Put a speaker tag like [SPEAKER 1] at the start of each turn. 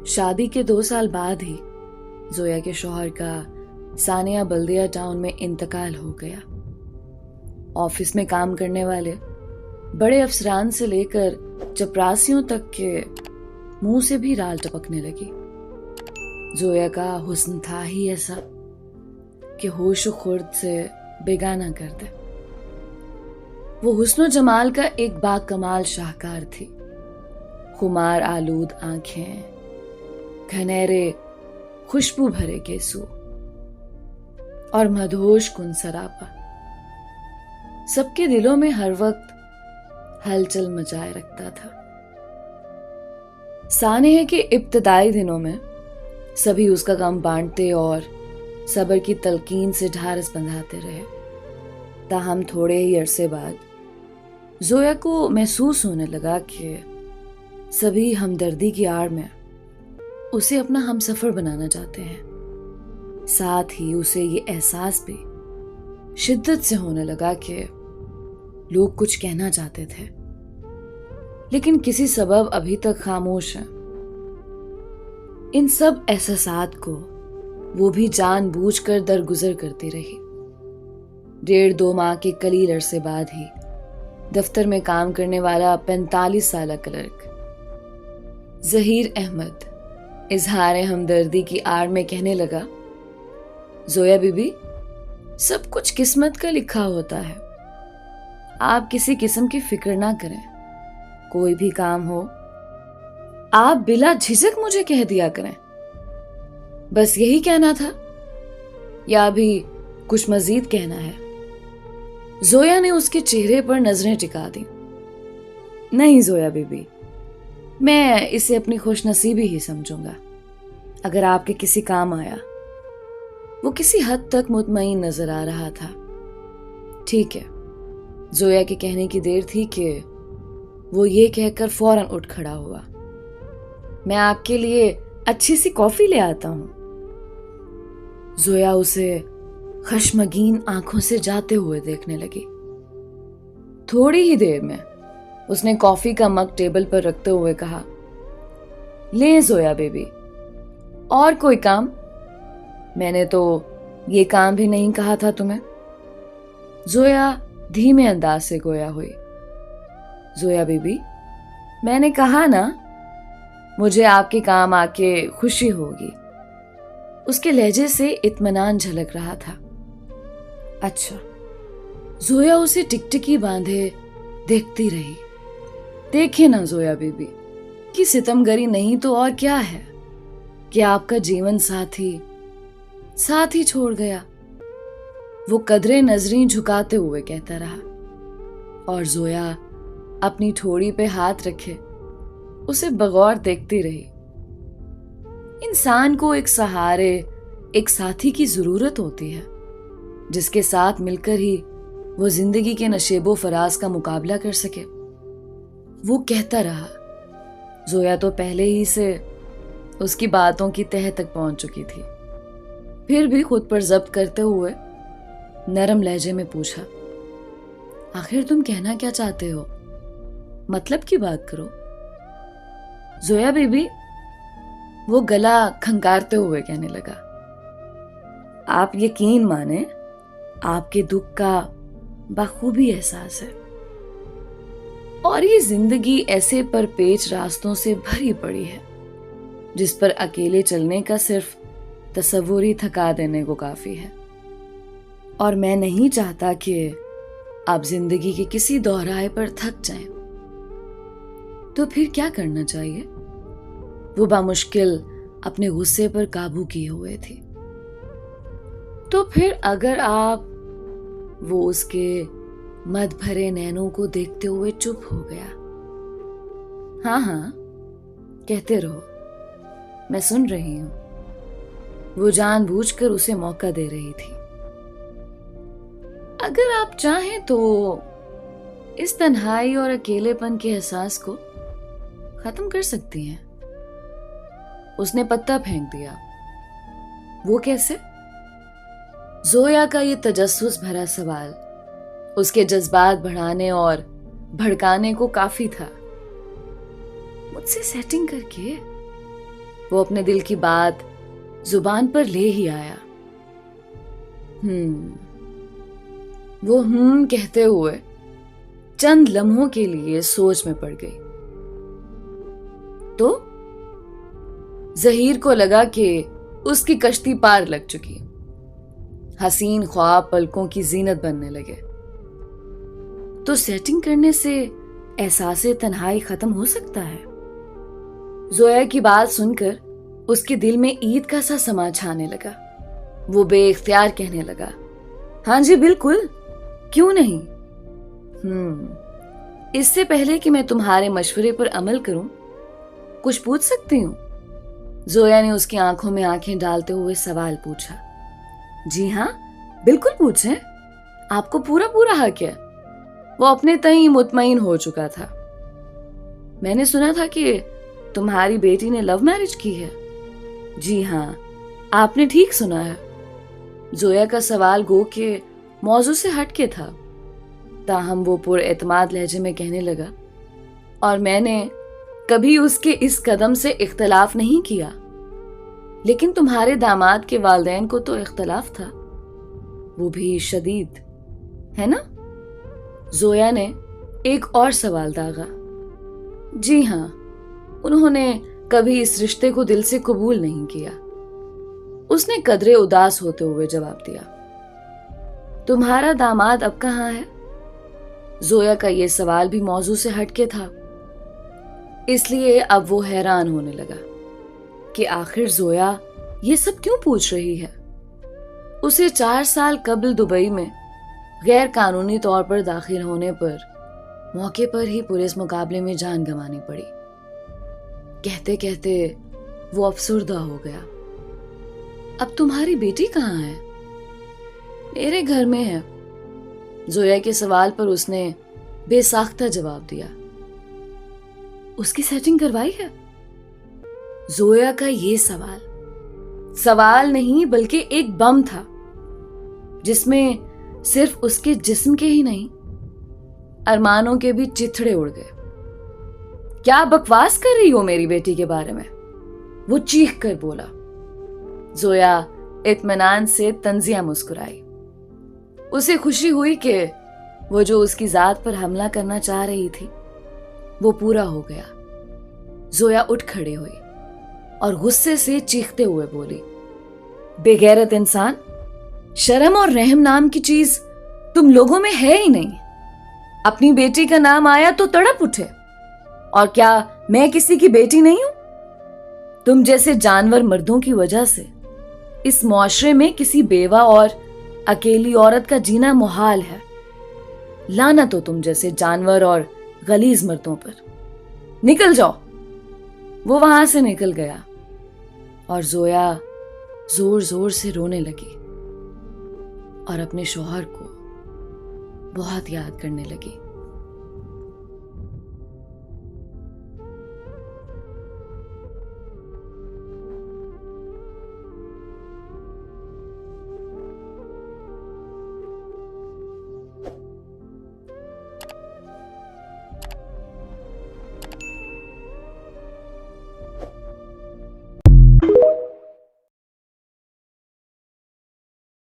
[SPEAKER 1] शादी के 2 साल बाद ही जोया के शौहर का सानिया बल्दिया टाउन में इंतकाल हो गया। ऑफिस में काम करने वाले बड़े अफसरान से लेकर चपरासियों तक के मुंह से भी राल टपकने लगी। जोया का हुस्न था ही ऐसा कि होश खुर्द से बेगाना कर दे। वो हुस्न जमाल का एक बाकमाल शाहकार थी। खुमार आलूद आंखें, घनेरे खुशबू भरे केसू और मधोश कुन सरापा सबके दिलों में हर वक्त हलचल मचाए रखता था। सानेह के इब्तदाई दिनों में सभी उसका काम बांटते और सब्र की तलकीन से ढारस बंधाते रहे। ताहम थोड़े ही अरसे बाद जोया को महसूस होने लगा कि सभी हमदर्दी की आड़ में उसे अपना हमसफर बनाना चाहते हैं। साथ ही उसे ये एहसास भी शिद्दत से होने लगा कि लोग कुछ कहना चाहते थे, लेकिन किसी सबब अभी तक खामोश हैं। इन सब एहसासात को वो भी जानबूझकर दरगुजर करती रही। 1.5-2 माह के कलील अरसे बाद ही दफ्तर में काम करने वाला 45 साला क्लर्क जहीर अहमद इजहार हमदर्दी की आड़ में कहने लगा, जोया बीबी, सब कुछ किस्मत का लिखा होता है। आप किसी किस्म की फिक्र ना करें। कोई भी काम हो आप बिला झिझक मुझे कह दिया करें। बस यही कहना था या भी कुछ मजीद कहना है? जोया ने उसके चेहरे पर नजरें टिका दी। नहीं जोया बीबी, मैं इसे अपनी खुशनसीबी ही समझूंगा अगर आपके किसी काम आया। वो किसी हद तक मुतमईन नजर आ रहा था। ठीक है, जोया के कहने की देर थी कि वो ये कहकर फौरन उठ खड़ा हुआ। मैं आपके लिए अच्छी सी कॉफी ले आता हूं। जोया उसे खश्मगीन आंखों से जाते हुए देखने लगी। थोड़ी ही देर में उसने कॉफी का मग टेबल पर रखते हुए कहा, ले जोया बेबी, और कोई काम? मैंने तो ये काम भी नहीं कहा था तुम्हें। जोया धीमे अंदाज से गोया हुई। जोया बेबी, मैंने कहा ना, मुझे आपके काम आके खुशी होगी। उसके लहजे से इत्मीनान झलक रहा था। अच्छा। जोया उसे टिकटिकी बांधे देखती रही। देखिए ना जोया बीबी, कि सितमगरी नहीं तो और क्या है कि आपका जीवन साथी छोड़ गया। वो कदरे नजरें झुकाते हुए कहता रहा और जोया अपनी ठोड़ी पे हाथ रखे उसे बगौर देखती रही। इंसान को एक सहारे, एक साथी की जरूरत होती है जिसके साथ मिलकर ही वो जिंदगी के नशेबो फराज का मुकाबला कर सके। वो कहता रहा। जोया तो पहले ही से उसकी बातों की तह तक पहुंच चुकी थी, फिर भी खुद पर जब्त करते हुए नरम लहजे में पूछा, आखिर तुम कहना क्या चाहते हो? मतलब की बात करो। जोया बीबी, वो गला खंकारते हुए कहने लगा, आप यकीन माने, आपके दुख का बखूबी एहसास है और ये जिंदगी ऐसे परपेच रास्तों से भरी पड़ी है जिस पर अकेले चलने का सिर्फ तसव्वुर ही थका देने को काफी है। और मैं नहीं चाहता कि आप जिंदगी के किसी दोहराए पर थक जाएं। तो फिर क्या करना चाहिए? वो बामुश्किल अपने गुस्से पर काबू किए हुए थे। तो फिर अगर आप, वो उसके मद भरे नैनों को देखते हुए चुप हो गया। हाँ हाँ, कहते रहो, मैं सुन रही हूं। वो जानबूझकर उसे मौका दे रही थी। अगर आप चाहें तो इस तन्हाई और अकेलेपन के एहसास को खत्म कर सकती हैं। उसने पत्ता फेंक दिया। वो कैसे? जोया का ये तजस्सुस भरा सवाल उसके जज्बात बढ़ाने और भड़काने को काफी था। मुझसे सेटिंग करके वो अपने दिल की बात जुबान पर ले ही आया। वो कहते हुए चंद लम्हों के लिए सोच में पड़ गई। तो जहीर को लगा कि उसकी कश्ती पार लग चुकी। हसीन ख्वाब पलकों की जीनत बनने लगे। तो सेटिंग करने से एहसासे तन्हाई खत्म हो सकता है। जोया की बात सुनकर उसके दिल में ईद का सा समा छाने लगा। वो बेइख्तियार कहने लगा, हाँ जी बिल्कुल, क्यों नहीं। इससे पहले कि मैं तुम्हारे मशवरे पर अमल करूं, कुछ पूछ सकती हूँ? जोया ने उसकी आंखों में आंखें डालते हुए सवाल पूछा। जी हाँ, बिल्कुल पूछें, आपको पूरा पूरा हक है। वो अपने तय मुतमईन हो चुका था। मैंने सुना था कि तुम्हारी बेटी ने लव मैरिज की है। जी हाँ, आपने ठीक सुना है। जोया का सवाल गो के मौजू से हटके था, ताहम वो पुरएतमाद लहजे में कहने लगा, और मैंने कभी उसके इस कदम से इख्तलाफ नहीं किया, लेकिन तुम्हारे दामाद के वालिदैन को तो इख्तलाफ था, वो भी शदीद, है ना? जोया ने एक और सवाल दागा। जी हाँ, उन्होंने कभी इस रिश्ते को दिल से कबूल नहीं किया। उसने कदरे उदास होते हुए जवाब दिया। तुम्हारा दामाद अब कहाँ है? जोया का यह सवाल भी मौजू से हटके था, इसलिए अब वो हैरान होने लगा कि आखिर जोया ये सब क्यों पूछ रही है। उसे 4 साल कबल दुबई में गैर कानूनी तौर पर दाखिल होने पर मौके पर ही पुलिस मुकाबले में जान गंवानी पड़ी। कहते कहते वो अफसुर्दा हो गया। अब तुम्हारी बेटी कहाँ है? मेरे घर में है। जोया के सवाल पर उसने बेसाख्ता जवाब दिया। उसकी सेटिंग करवाई है? जोया का ये सवाल नहीं बल्कि एक बम था, जिसमें सिर्फ उसके जिस्म के ही नहीं, अरमानों के भी चिथड़े उड़ गए। क्या बकवास कर रही हो मेरी बेटी के बारे में? वो चीख कर बोला। जोया इत्मीनान से तंजिया मुस्कुराई। उसे खुशी हुई कि वो जो उसकी जात पर हमला करना चाह रही थी वो पूरा हो गया। जोया उठ खड़े हुई और गुस्से से चीखते हुए बोली, बेगैरत इंसान, शर्म और रहम नाम की चीज तुम लोगों में है ही नहीं। अपनी बेटी का नाम आया तो तड़प उठे, और क्या मैं किसी की बेटी नहीं हूं? तुम जैसे जानवर मर्दों की वजह से इस मुआशरे में किसी बेवा और अकेली औरत का जीना मुहाल है। लानत हो तुम जैसे जानवर और गलीज मर्दों पर। निकल जाओ। वो वहां से निकल गया और जोया जोर जोर से रोने लगी और अपने शौहर को बहुत याद करने लगी।